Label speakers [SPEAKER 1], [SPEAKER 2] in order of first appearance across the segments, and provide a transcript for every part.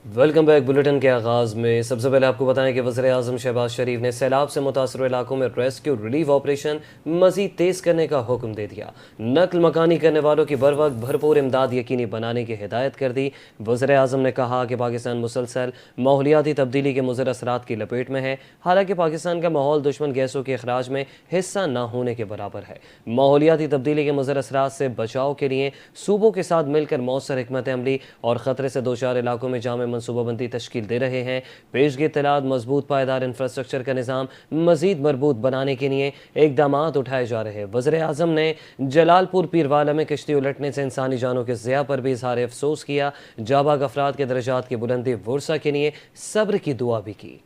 [SPEAKER 1] Welcome back. Bulletin के आगाज़ में सबसे पहले आपको बताएं कि वज़ीर-ए-आज़म शहबाज शरीफ ने सैलाब से मुतासर इलाकों में रेस्क्यू रिलीफ ऑपरेशन मज़ीद तेज़ करने का हुक्म दे दिया। नकल मकानी करने वालों की बर वक्त भरपूर इमदाद यकीनी बनाने की हिदायत कर दी। वज़ीर-ए-आज़म ने कहा कि पाकिस्तान मुसलसल माहौलियाती तब्दीली के मुज़र असरात की लपेट में है। हालांकि पाकिस्तान का माहौल दुश्मन गैसों के अखराज में हिस्सा न होने के बराबर है। माहौलियाती तब्दीली के मुज़र असरात से बचाव के लिए सूबों के साथ मिलकर मौसर हिकमत अमली और ख़तरे से दो चार इलाकों में जामे मनसूबाबंदी तश्कील दे रहे हैं। पेशगी इत्तलात मजबूत पायदार इंफ्रास्ट्रक्चर का निज़ाम मज़ीद मजबूत बनाने के लिए इकदाम उठाए जा रहे हैं। वज़ीर-ए-आज़म ने जलालपुर पीरवाला में कश्ती उलटने से इंसानी जानों के ज़िया पर भी इज़हार अफसोस किया। जाबाग अफराद के दर्जात की बुलंदी वर्सा के लिए सब्र की दुआ भी की।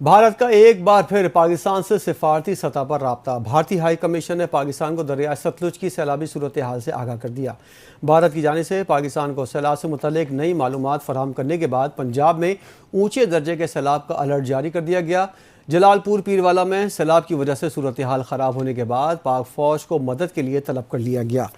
[SPEAKER 2] भारत का एक बार फिर पाकिस्तान से सिफारती सतह पर राब्ता। भारतीय हाई कमीशन ने पाकिस्तान को दरिया सतलुज की सैलाबी सूरत हाल से आगाह कर दिया। भारत की जानिब से पाकिस्तान को सैलाब से मुतल्लिक नई मालूमात फराहम करने के बाद पंजाब में ऊंचे दर्जे के सैलाब का अलर्ट जारी कर दिया गया। जलालपुर पीरवाला में सैलाब की वजह से सूरत हाल ख़राब होने के बाद पाक फ़ौज को मदद के लिए तलब कर लिया गया।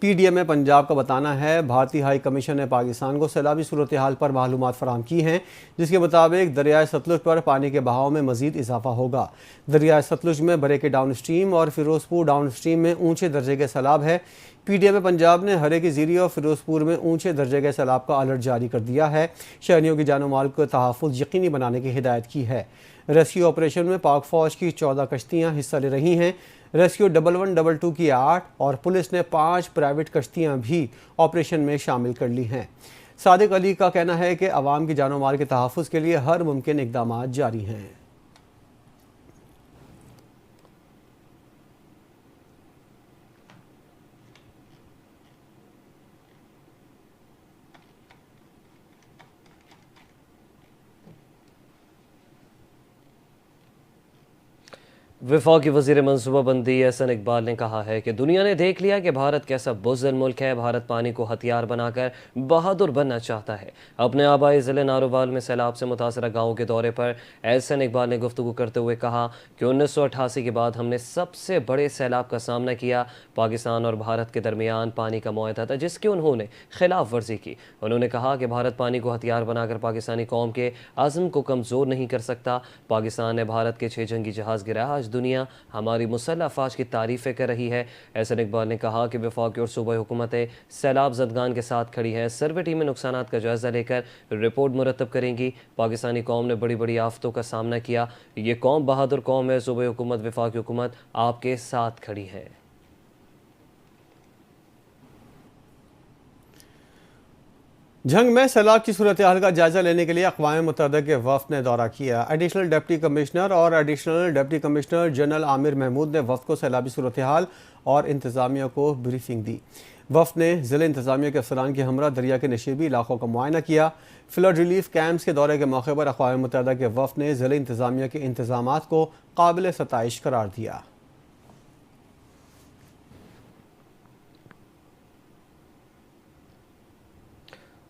[SPEAKER 2] PDM में पंजाब का बताना है, भारतीय हाई कमीशन ने पाकिस्तान को सैलाबी सूरत हाल पर मालूमात फराहम की हैं, जिसके मुताबिक दरियाए सतलुज पर पानी के बहाव में मज़ीद इजाफा होगा। दरियाए सतलुज में बरेके डाउन स्ट्रीम और फिरोजपुर डाउन स्ट्रीम में ऊँचे दर्जे के सैलाब है। PDM में पंजाब ने हरे की ज़ीरी और फिरोजपुर में ऊँचे दर्जे के सैलाब का अलर्ट जारी कर दिया है। शहरियों की जान माल को तहफ़्फ़ुज़ यकीनी बनाने की हिदायत की है। रेस्क्यू ऑपरेशन में पाक फ़ौज की 14 कश्तियाँ हिस्सा ले रही हैं। रेस्क्यू 1112 की 8 और पुलिस ने 5 प्राइवेट कश्तियाँ भी ऑपरेशन में शामिल कर ली हैं। सादिक अली का कहना है कि अवाम की जान माल के तहफ़्फ़ुज़ के लिए हर मुमकिन इक़दाम जारी हैं।
[SPEAKER 1] वफाकी वज़ीर मनसूबाबंदी एहसन इकबाल ने कहा है कि दुनिया ने देख लिया कि भारत कैसा बुज़दिल मुल्क है। भारत पानी को हथियार बनाकर बहादुर बनना चाहता है। अपने आबाई ज़िले नारोवाल में सैलाब से मुतासरा गाँव के दौरे पर एहसन इकबाल ने गुफ्तगू करते हुए कहा कि 1988 के बाद हमने सबसे बड़े सैलाब का सामना किया। पाकिस्तान और भारत के दरमियान पानी का मुआहदा था जिसकी उन्होंने खिलाफ वर्जी की। उन्होंने कहा कि भारत पानी को हथियार बनाकर पाकिस्तानी कौम के आज़म को कमज़ोर नहीं कर सकता। पाकिस्तान ने भारत के 6 जंगी जहाज़ गिराया। आज दुनिया हमारी मुसल्लह अफ़वाज की तारीफ़ें कर रही है। एहसन इकबाल ने कहा कि वफाकी और सूबाई हुकूमतें सैलाब ज़दगान के साथ खड़ी है। सर्वे टीमें नुकसानात का जायज़ा लेकर रिपोर्ट मुरतब करेंगी। पाकिस्तानी कौम ने बड़ी बड़ी आफतों का सामना किया। ये कौम बहादुर कौम है। सूबाई हुकूमत वफाकी हुकूमत आपके साथ खड़ी है।
[SPEAKER 2] जंग में सैलाब की सूरत हाल का जायजा लेने के लिए अक़वाम मुत्तहिदा के वफ़द ने दौरा किया। एडिशनल डिप्टी कमिश्नर और additional deputy commissioner general Aamir Mahmood ने वफ़द को सैलाबी सूरत हाल और इंतज़ामिया को ब्रीफिंग दी। वफ़द ने ज़िला इंतज़ामिया के अफसरान के हमरा दरिया के नशीबी इलाकों का मुआयना किया। फ्लड रिलीफ कैंप्स के दौरे के मौके पर अक़वाम मुत्तहिदा के वफ़द ने ज़िला इंतज़ामिया के इंतज़ामात को काबिल सताइश करार दिया।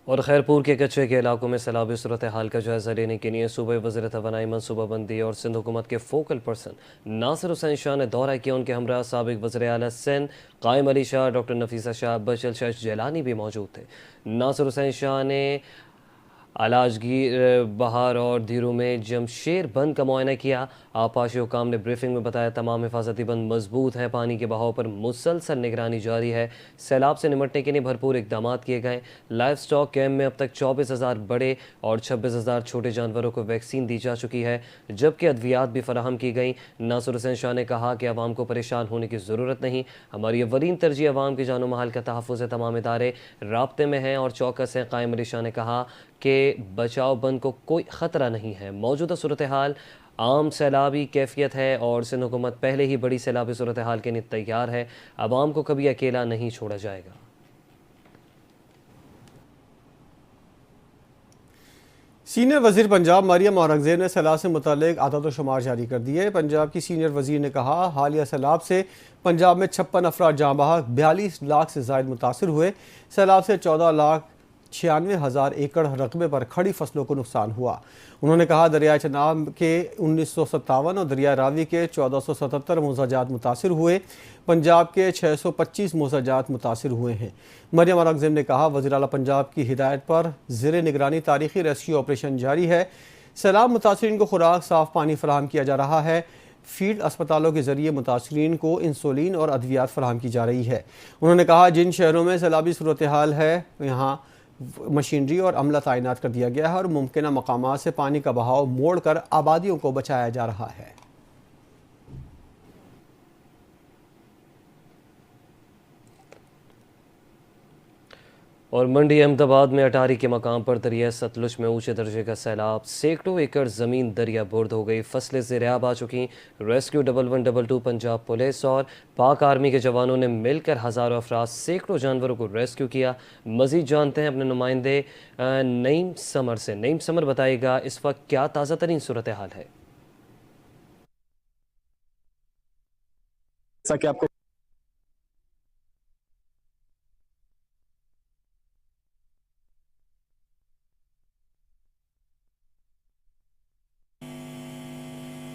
[SPEAKER 1] और खैरपुर के कच्चे के इलाकों में सैलाबी सूरत हाल का जायज़ा लेने के लिए सूबाई वज़ीर तवानाई मनसूबाबंदी और सिंध हुकूमत के फोकल पर्सन नासिर हुसैन शाह ने दौरा किया। उनके हमरा साबिक़ वज़ीर आला सिंध कायम अली शाह, डॉक्टर नफीसा शाह, बचल शाह जैलानी भी मौजूद थे। नासिर हुसैन शाह ने आलाजगीर, बहार और धीरू में जमशेर बंद का मुआयना किया। आपाशी हुकाम ने ब्रीफिंग में बताया तमाम हिफाजती बंद मजबूत हैं। पानी के बहाव पर मुसलसल निगरानी जारी है। सैलाब से निमटने के लिए भरपूर इकदाम किए गए। लाइफ स्टॉक कैम्प में अब तक 24,000 बड़े और 26,000 छोटे जानवरों को वैक्सीन दी जा चुकी है, जबकि अद्वियात भी फराहम की गई। नासिर हुसैन शाह ने कहा कि आवाम को परेशान होने की ज़रूरत नहीं। हमारी अवलीन तरजीह आवाम की जान माल का तहफ़्फ़ुज़ है। तमाम इदारे राब्ते में हैं और चौकस हैं। कायम अली शाह ने कहा कि बचाव बंद को कोई ख़तरा नहीं है। मौजूदा सूरत हाल आम सैलाबी कैफियत है और सिंध हुकूमत पहले ही बड़ी सैलाबी सूरत हाल के लिए तैयार है। आवाम को कभी अकेला नहीं छोड़ा जाएगा।
[SPEAKER 2] सीनियर वज़ीर पंजाब मरियम औरंगज़ेब ने सैलाब से मुतल्लिक़ आदत व शुमार जारी कर दिए। पंजाब की सीनियर वज़ीर ने कहा, हालिया सैलाब से पंजाब में 56 अफराद जाँ बहक, 42 लाख से ज़ायद मुतासर हुए। सैलाब से 96,000 एकड़ रकबे पर खड़ी फसलों को नुकसान हुआ। उन्होंने कहा दरिया चनाब के 1957 और दरिया रावी के 1477 मोजाजात मुतासिर हुए। पंजाब के 625 मोजाजात मुतासिर हुए हैं। मरियम औरंगजेब ने कहा वज़ीर आला पंजाब की हिदायत पर ज़ेरे निगरानी तारीखी रेस्क्यू ऑपरेशन जारी है। सैलाब मुतासरीन को खुराक साफ पानी फराहम किया जा रहा है। फील्ड अस्पतालों के जरिए मुतासरीन को इंसुलिन और अद्वियात फराहम की जा रही है। उन्होंने कहा जिन शहरों में सैलाबी सूरत हाल है यहाँ मशीनरी और अमला तैनात कर दिया गया है और मुमकिन मकामात से पानी का बहाव मोड़ कर आबादियों को बचाया जा रहा है।
[SPEAKER 1] और मंडी अहमदाबाद में अटारी के मकाम पर दरिया सतलुज में ऊंचे दर्जे का सैलाब, सैकड़ों एकड़ ज़मीन दरिया बुर्द हो गई, फसलें ज़ेर-ए-आब आ चुकी। रेस्क्यू 1122 पंजाब पुलिस और पाक आर्मी के जवानों ने मिलकर हज़ारों अफराद सैकड़ों जानवरों को रेस्क्यू किया। मज़ीद जानते हैं अपने नुमाइंदे नईम समर से। नईम समर बताएगा इस वक्त क्या ताज़ा तरीन सूरत हाल है।
[SPEAKER 3] जैसा कि आपको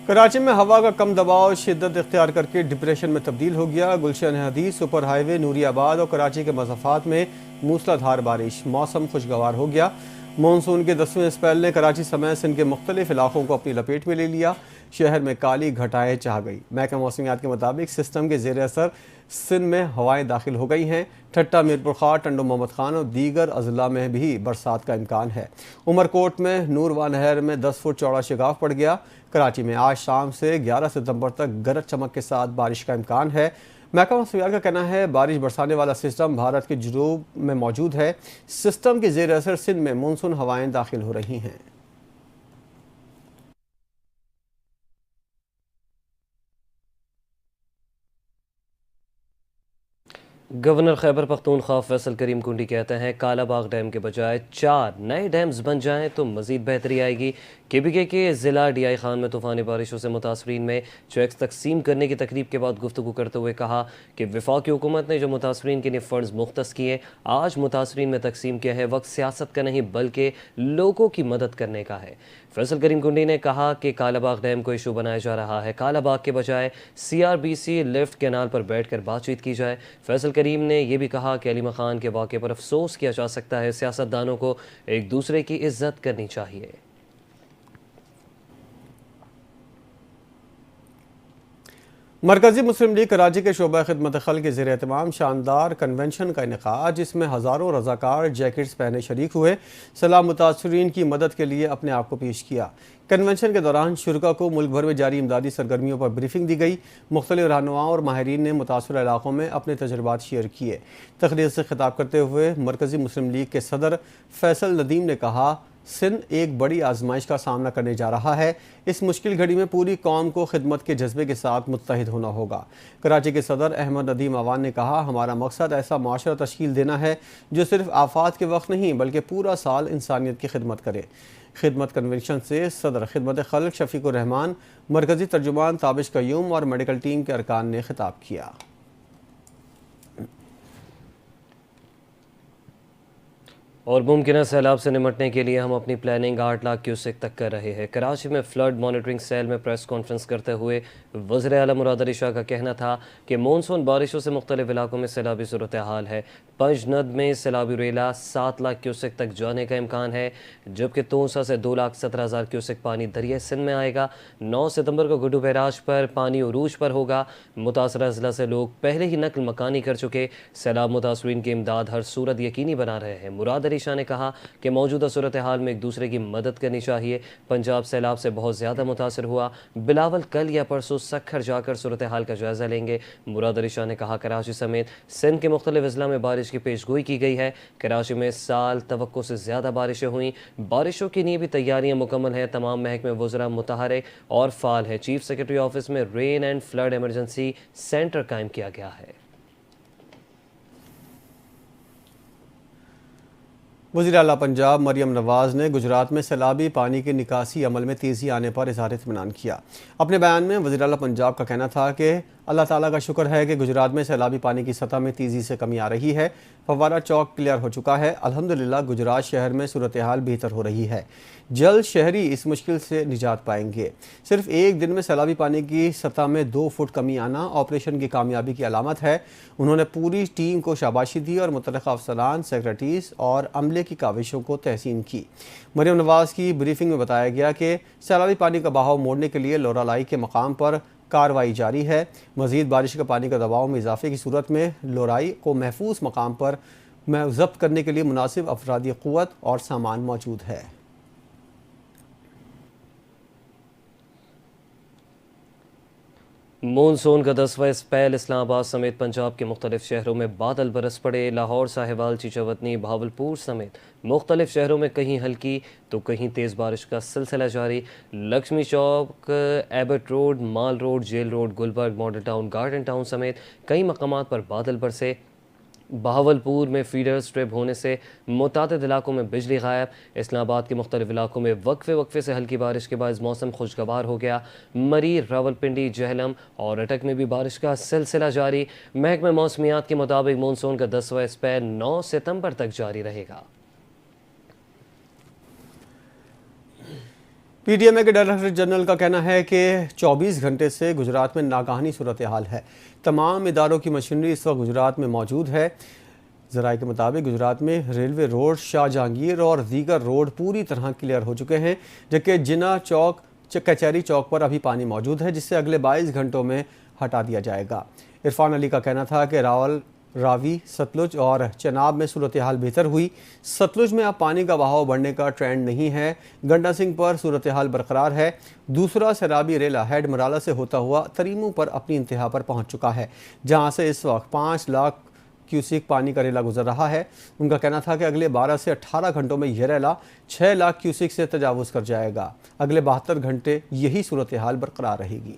[SPEAKER 2] कराची में हवा का कम दबाव शिद्दत इख्तियार करके डिप्रेशन में तब्दील हो गया। गुलशन हदीस सुपर हाईवे नूरियाबाद और कराची के मज़ाफ़ात में मूसलाधार बारिश, मौसम खुशगवार हो गया। मानसून के 10वें स्पेल ने कराची समेत सिंध के मुख्तलिफ इलाकों को अपनी लपेट में ले लिया। शहर में काली घटाएं छा गई। महकमा मौसमियात के मुताबिक सिस्टम के ज़ेर असर सिंध में हवाएं दाखिल हो गई हैं। ठट्टा, मीरपुर खार, टंडो मोहम्मद खान और दीगर अजला में भी बरसात का इम्कान है। उमरकोट में नूरवा नहर में 10 फुट चौड़ा शिगाफ पड़ गया। कराची में आज शाम से 11 सितंबर तक गरज चमक के साथ बारिश का इम्कान है। महकमा मौसमियात का कहना है बारिश बरसाने वाला सिस्टम भारत के जुनूब में मौजूद है। सिस्टम के ज़ेर असर सिंध में मानसून हवाएं दाखिल हो रही हैं।
[SPEAKER 1] गवर्नर खैबर पख्तूनख्वा फैसल करीम कुंडी कहते हैं कालाबाग डैम के बजाय 4 नए डैम्स बन जाएं तो मज़ीद बेहतरी आएगी। KBK के ज़िला DI खान में तूफ़ानी बारिशों से मुतासरीन में चेक्स तकसीम करने की तकरीब के बाद गुफ्तगू करते हुए कहा कि वफाकी हुकूमत ने जो मुतासरीन के लिए फ़ंड्स मुख्तस किए आज मुतासरीन में तकसीम किया है, वक्त सियासत का नहीं बल्कि लोगों की मदद करने का है। फैसल करीम कुंडी ने कहा कि कालाबाग डैम को इशू बनाया जा रहा है। कालाबाग के बजाय CRBC लिफ्ट कैनाल पर बैठकर बातचीत की जाए। फैसल करीम ने यह भी कहा कि अली मखान के वाक़े पर अफसोस किया जा सकता है। सियासतदानों को एक दूसरे की इज्जत करनी चाहिए।
[SPEAKER 2] मरकज़ी मुस्लिम लीग कराची के शोबा खिदमत खल के ज़ेर एहतमाम शानदार कन्वेंशन का इनेकाद, जिसमें हज़ारों रज़ाकार जैकेट्स पहने शरीक हुए। सलाह मुतासरीन की मदद के लिए अपने आप को पेश किया। कन्वेंशन के दौरान शुरका को मुल्क भर में जारी इमदादी सरगर्मियों पर ब्रीफिंग दी गई। मुख्तलिफ रहनुमाओं और माहिरीन ने मुतासर इलाकों में अपने तजुर्बात शेयर किए। तकरीर से खिताब करते हुए मरकज़ी मुस्लिम लीग के सदर फैसल नदीम ने कहा सिंध एक बड़ी आजमाइश का सामना करने जा रहा है। इस मुश्किल घड़ी में पूरी कौम को खिदमत के जज्बे के साथ मुत्तहिद होना होगा। कराची के सदर अहमद नदीम अवान ने कहा हमारा मकसद ऐसा माशरा तश्कील देना है जो सिर्फ आफात के वक्त नहीं बल्कि पूरा साल इंसानियत की खिदमत करे। खिदमत कन्वेंशन से सदर खिदमत खल्क शफीकुर रहमान, मरकज़ी तर्जुमान ताबिश कयूम और मेडिकल टीम के अरकान ने खिताब किया।
[SPEAKER 1] और मुमकिन सैलाब से निमटने के लिए हम अपनी प्लानिंग 8 लाख क्यूसेक तक कर रहे हैं। कराची में फ्लड मॉनिटरिंग सेल में प्रेस कॉन्फ्रेंस करते हुए वज़ीर आला मुराद अली शाह का कहना था कि मानसून बारिशों से मुख्तलिफ इलाकों में सैलाबी सूरत हाल है। पंजनद में सैलाबी रेला 7 लाख क्यूसेक तक जाने का इम्कान है, जबकि तोसा से 2,17,000 क्यूसेक पानी दरिया सिंध में आएगा। 9 सितंबर को गुड्डू बैराज पर पानी उरूज पर होगा। मुतासरा ज़िला से लोग पहले ही नकल मकानी कर चुके। सैलाब मुतासरीन की इमदाद हर सूरत यकीनी बना रहे हैं। मुराद अली शाह ने कहा कि मौजूदा सूरत हाल में एक दूसरे की मदद करनी चाहिए। पंजाब सैलाब से बहुत ज़्यादा मुतासर हुआ। बिलावल कल या परसों सखर जाकर सूरत हाल का जायज़ा लेंगे। मुराद अली शाह ने कहा कराची समेत सिंध के मुख्तलिफ अजला में बारिश की पेशगोई की गई है। कराची में साल तवक्को से ज़्यादा बारिशें हुई। बारिशों के लिए भी तैयारियाँ मुकम्मल हैं। तमाम महकमे वज़रा मुतहरिक और फ़ाल है। चीफ सेक्रेटरी ऑफिस में rain and flood emergency centre कायम किया गया है।
[SPEAKER 2] वज़ीर आला पंजाब मरियम नवाज़ ने गुजरात में सैलाबी पानी की निकासी अमल में तेज़ी आने पर इज़हार इत्मीनान किया। अपने बयान में वज़ीर आला पंजाब का कहना था कि अल्लाह ताला का शुक्र है कि गुजरात में सैलाबी पानी की सतह में तेज़ी से कमी आ रही है। फव्वारा चौक क्लियर हो चुका है। अल्हम्दुलिल्लाह गुजरात शहर में सूरत हाल बेहतर हो रही है। जल्द शहरी इस मुश्किल से निजात पाएंगे। सिर्फ एक दिन में सैलाबी पानी की सतह में 2 फुट कमी आना ऑपरेशन की कामयाबी की अलामत है। उन्होंने पूरी टीम को शाबाशी दी और मुतल्लिक़ अफसरान, सेक्रेटरीज और अमले की काविशों को तहसीन की। मरियम नवाज़ की ब्रीफिंग में बताया गया कि सैलाबी पानी का बहाव मोड़ने के लिए लोरालाई के मकाम पर कार्रवाई जारी है। मज़ीद बारिश का पानी का दबाव में इजाफे की सूरत में लोराई को महफूज मकाम पर जब्त करने के लिए मुनासिब अफरादी क़ुव्वत और सामान मौजूद है।
[SPEAKER 1] मानसून का 10वां स्पेल इस्लामाबाद समेत पंजाब के मुख्तलिफ शहरों में बादल बरस पड़े। लाहौर, साहिवाल, चीचावतनी, भावलपुर समेत मुख्तलिफ शहरों में कहीं हल्की तो कहीं तेज़ बारिश का सिलसिला जारी। Lakshmi Chowk, Abbott Road, Mall Road, Jail Road, Gulberg, Model Town, Garden Town समेत कई मकामात पर बादल बरसे। बहावलपुर में फीडर स्ट्रिप होने से मुतादिद इलाकों में बिजली गायब। इस्लामाबाद के मुख्तलिफ इलाकों में वक्फे से हल्की बारिश के बाद मौसम खुशगवार हो गया। मरी, रावलपिंडी, जहलम और अटक में भी बारिश का सिलसिला जारी। महकमा मौसमियात के मुताबिक मानसून का 10वां स्पेल 9 सितंबर तक जारी रहेगा।
[SPEAKER 2] पीटीएमए के डायरेक्टर जनरल का कहना है कि 24 घंटे से गुजरात में नागाहानी सूरत हाल है। तमाम इदारों की मशीनरी इस वक्त गुजरात में मौजूद है। ज़राए के मुताबिक गुजरात में रेलवे रोड, शाहजहांगीर और दीगर रोड पूरी तरह क्लियर हो चुके हैं, जबकि जिना चौक, कचहरी चौक पर अभी पानी मौजूद है, जिससे अगले 22 घंटों में हटा दिया जाएगा। इरफान अली का कहना था कि रावी, सतलुज और चनाब में सूरत हाल बेहतर हुई। सतलुज में अब पानी का बहाव बढ़ने का ट्रेंड नहीं है। गंडा सिंह पर सूरत हाल बरकरार है। दूसरा सैलाबी रेला हेड मराला से होता हुआ तरीमू पर अपनी इंतहा पर पहुंच चुका है, जहां से इस वक्त 5 लाख क्यूसिक पानी का रेला गुजर रहा है। उनका कहना था कि अगले 12 से 18 घंटों में यह रेला 6 लाख क्यूसिक से तजावुज़ कर जाएगा। अगले 72 घंटे यही सूरत हाल बरकरार रहेगी।